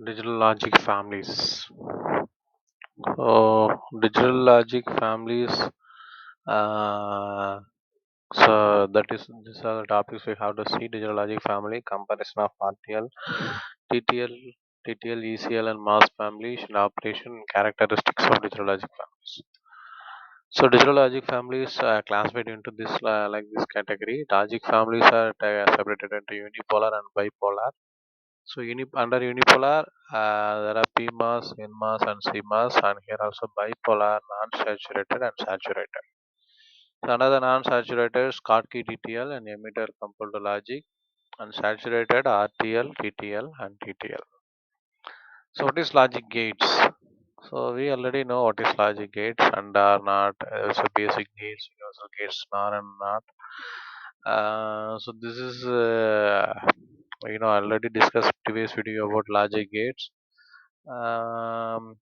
Digital logic families. Digital logic families. Uh, so that is these are the topics we have to see. Digital logic family comparison of RTL, TTL, TTL, ECL, and MAS families and operation characteristics of digital logic families. So digital logic families are classified into this like this category. Logic families are separated into unipolar and bipolar. So under unipolar, there are PMOS, NMOS, and CMOS, and here also bipolar, non-saturated, and saturated. So another non-saturated is Schottky DTL and emitter coupled logic, and saturated RTL, TTL, and TTL. So what is logic gates? So we already know what is logic gates and are not. So basic gates, universal gates, NOR and not. So this is already discussed previous video about logic gates. Um,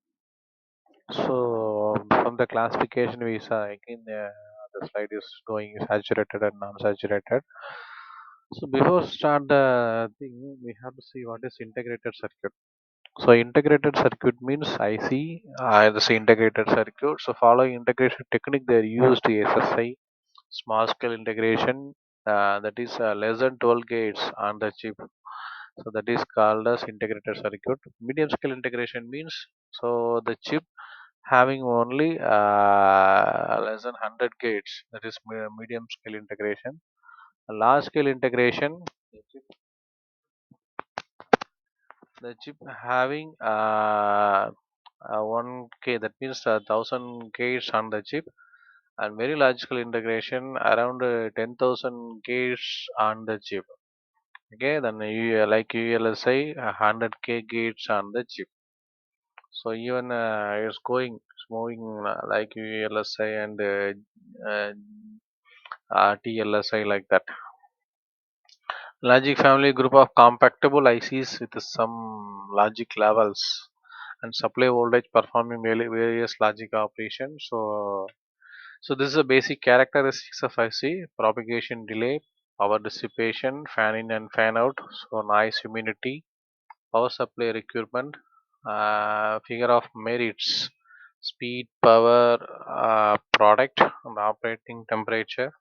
so from the classification we saw again the slide is going saturated and non-saturated. So before start the thing, we have to see what is integrated circuit. So integrated circuit means IC, this integrated circuit. So following integration technique, they are used SSI, small scale integration, that is less than 12 gates on the chip. So that is called as integrated circuit. Medium scale integration means so the chip having only less than 100 gates. That is medium scale integration. Large scale integration, the chip having 1K, that means 1000 gates on the chip, and very logical integration around 10,000 gates on the chip. Okay, then like ULSI 100K gates on the chip. So even it's going, it's moving like ULSI and TLSI like that. Logic family group of compactable ICs with some logic levels and supply voltage performing various logic operations. So this is a basic characteristics of IC: propagation delay, power dissipation, fan in and fan out, so noise immunity, power supply requirement, figure of merits, speed, power, product, and operating temperature.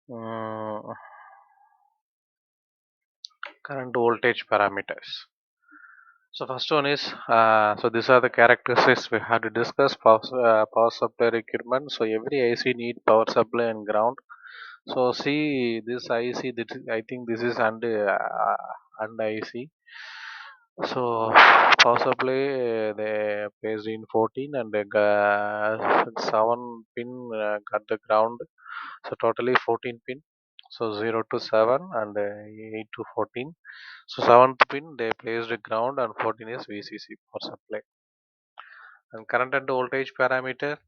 mm, Current voltage parameters. So first one is so these are the characteristics we had to discuss. Power supply requirement. So every IC need power supply and ground. So see this IC. I think this is and IC. So power supply they placed in 14 and 7 pin got the ground. So totally 14 pin. So 0 to 7 and 8 to 14. So seventh pin they placed a ground and 14 is VCC for supply. And current and voltage parameter.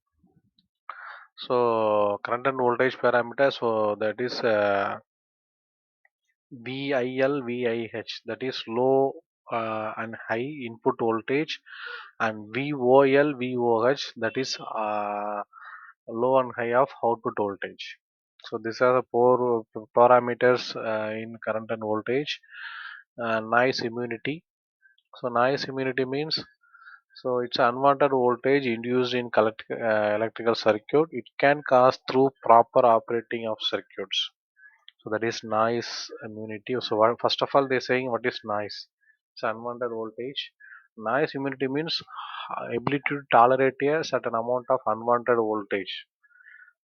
So current and voltage parameter. So that is VIL VIH. That is low and high input voltage, and VOL VOH. That is low and high of output voltage. So these are the four parameters in current and voltage. Noise immunity. So noise immunity means so it's unwanted voltage induced in electrical circuit. It can cause through proper operating of circuits. So that is noise immunity. So first of all, they're saying what is noise? It's unwanted voltage. Noise immunity means ability to tolerate a certain amount of unwanted voltage.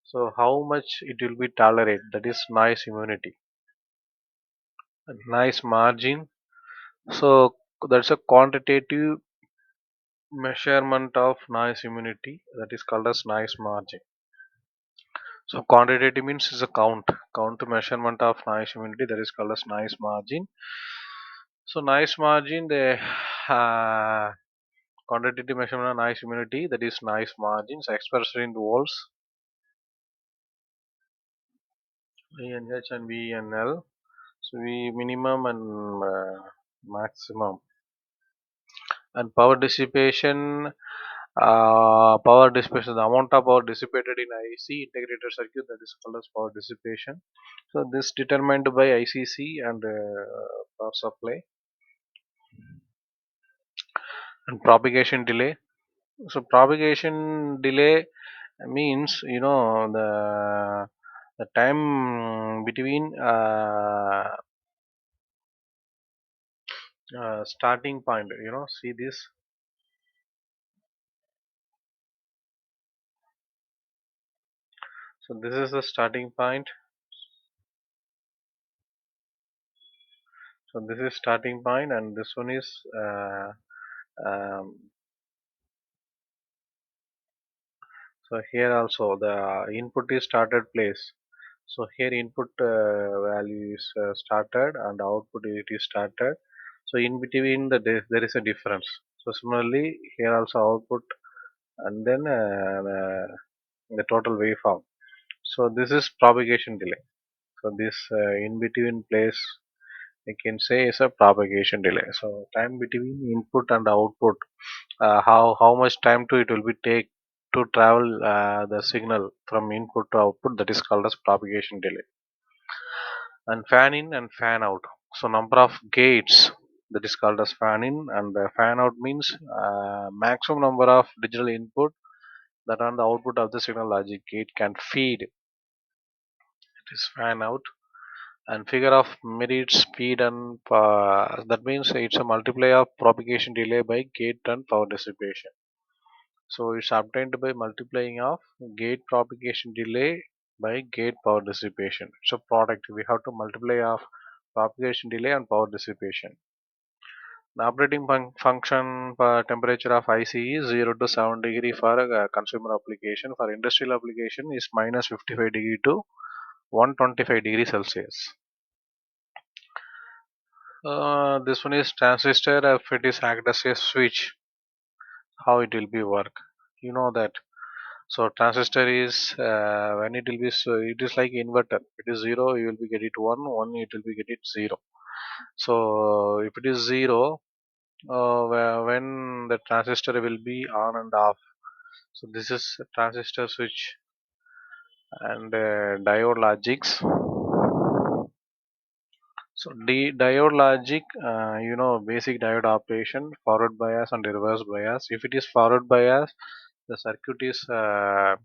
So how much it will be tolerate? That is noise immunity. Noise margin. So that's a quantitative measurement of noise immunity that is called as noise margin. So quantitative means is a count measurement of noise immunity that is called as noise margin. So noise margin the quantitative measurement of noise immunity that is noise margins expressed in volts VNH and VNL. So V minimum and maximum. And power dissipation, the amount of power dissipated in IC integrated circuit that is called as power dissipation. So this determined by ICC and power supply. And propagation delay. So propagation delay means the time between starting point. See this. So this is the starting point. So this is starting point, and this one is um, so here also the input is started place. So here input value is started and output it is started. So in between there is a difference. So similarly here also output and then the total waveform. So this is propagation delay. So this in between place we can say is a propagation delay. So time between input and output, how much time to it will be take to travel the signal from input to output, that is called as propagation delay. And fan in and fan out. So number of gates, that is called as fan in, and fan out means maximum number of digital input that on the output of the signal logic gate can feed. It is fan out. And figure of merit speed and that means it's a multiplier of propagation delay by gate and power dissipation. So it's obtained by multiplying of gate propagation delay by gate power dissipation. It's a product. We have to multiply of propagation delay and power dissipation. The operating function temperature of IC is 0 to 7 degree for consumer application. For industrial application is minus 55 degree to 125 degree Celsius. This one is transistor. If it is act as a switch, how it will be work? You know that. So transistor is when it will be, so it is like inverter. It is zero, you will be get it one. One, it will be get it zero. So if it is zero, when the transistor will be on and off. So this is transistor switch and diode logics. So diode logic, basic diode operation, forward bias and reverse bias. If it is forward bias, the circuit is uh,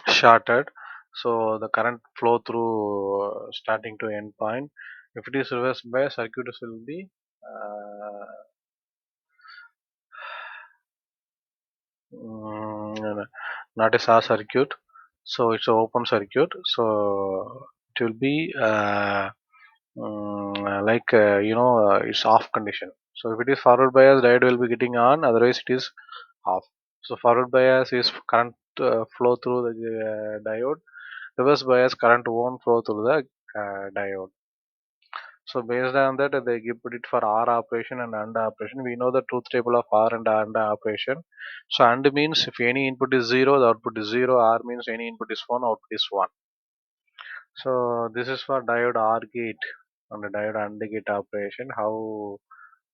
shorted, so the current flow through starting to end point. If it is reverse bias, circuit will be not a short circuit, so it's an open circuit. So it will be it's off condition. So if it is forward bias, diode will be getting on, otherwise it is off. So forward bias is current flow through the diode. Reverse bias current won't flow through the diode. So based on that, they give put it for R operation and AND operation. We know the truth table of R and AND operation. So AND means if any input is zero, the output is zero. R means any input is one, output is one. So this is for diode R gate and the diode AND gate operation. How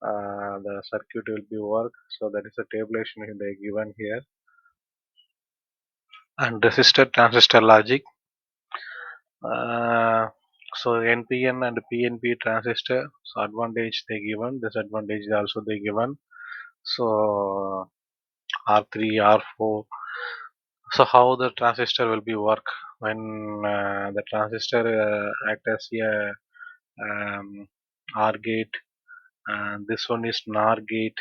the circuit will be work. So that is the tabulation they given here. And resistor transistor logic. Uh, so NPN and PNP transistor. So advantage they given, disadvantage also they given. So R3, R4. So how the transistor will be work when the transistor act as a R gate, and this one is NOR gate,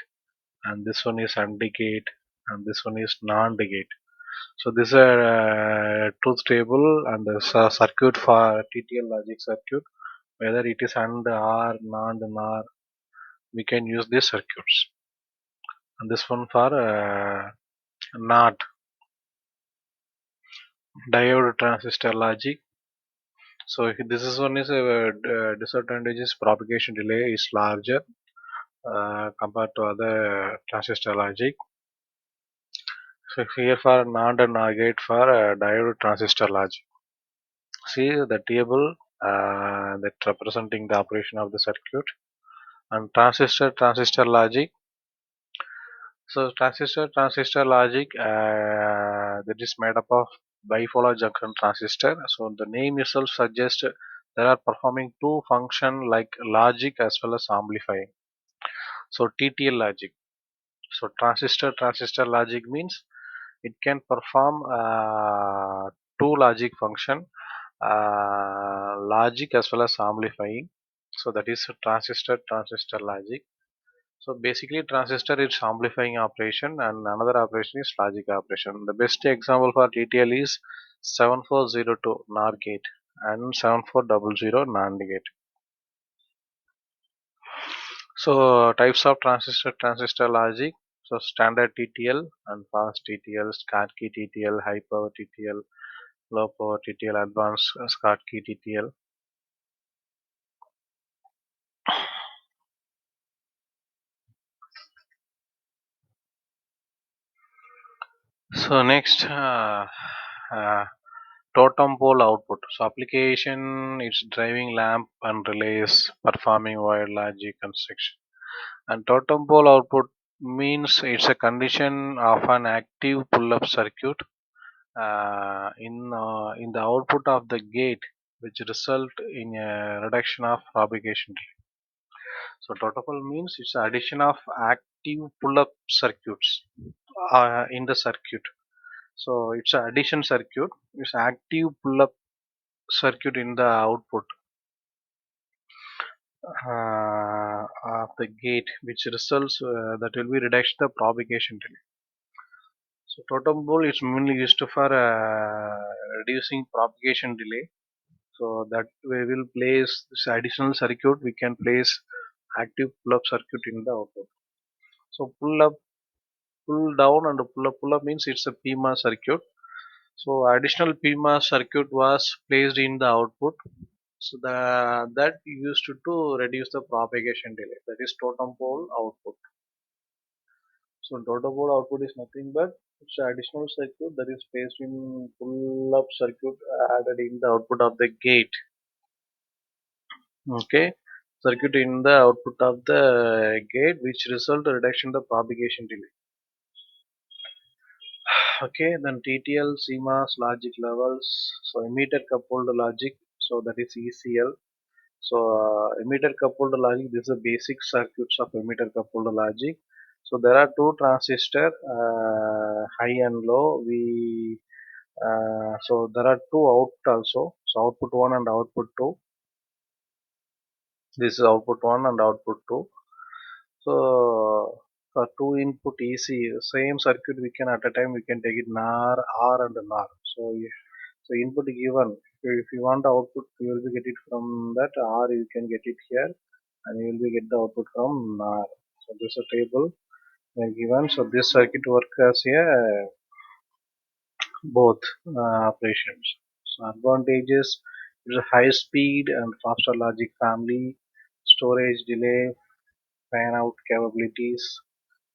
and this one is AND gate, and this one is NAND gate. So this is a truth table and the circuit for TTL logic circuit. Whether it is AND, R, NAND, NOR, we can use these circuits. And this one for NOT, diode transistor logic. So this is one is a disadvantage is propagation delay is larger compared to other transistor logic. So here for NAND and NOR gate for diode transistor logic. See the table that representing the operation of the circuit and transistor logic. So transistor logic that is made up of bipolar junction transistor. So the name itself suggests they are performing two function like logic as well as amplifying. So TTL logic. So transistor logic means it can perform two logic function, logic as well as amplifying. So that is transistor logic. So basically transistor is amplifying operation and another operation is logic operation. The best example for TTL is 7402 NOR gate and 7400 NAND gate. So types of transistor logic. So standard TTL and fast TTL, Schottky TTL, high power TTL, low power TTL, advanced Schottky TTL. So next, uh, totem pole output. So application is driving lamp and relays, performing wired logic construction. And totem pole output means it's a condition of an active pull-up circuit in the output of the gate, which result in a reduction of propagation delay. So totem pole means it's the addition of active pull-up circuits in the circuit. So it's an addition circuit. It's active pull-up circuit in the output of the gate, which results that will be reduction the propagation delay. So totem pole is mainly used for reducing propagation delay. So that we will place this additional circuit. We can place active pull-up circuit in the output. So pull up, pull down, and pull up. Pull up means it's a PMOS circuit. So additional PMOS circuit was placed in the output. So that used to reduce the propagation delay. That is totem pole output. So totem pole output is nothing but it's an additional circuit that is placed in pull-up circuit added in the output of the gate. Okay, circuit in the output of the gate, which result reduction the propagation delay. Okay, then TTL, CMOS, logic levels. So emitter coupled logic. So that is ECL. So emitter coupled logic. This is the basic circuits of emitter coupled logic. So there are two transistor, high and low. So there are two out also. So output one and output two. This is output one and output two. So for two input EC, same circuit we can at a time we can take it NAR, R and NAR. So input given. If you want the output, you will be get it from that R. You can get it here, and you will be get the output from NAR. So this is a table given. So this circuit work as a both operations. So advantages is a high speed and faster logic family, storage delay, fan out capabilities,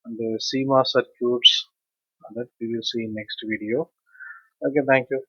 and the CMOS circuits that we will see in next video. Okay, thank you.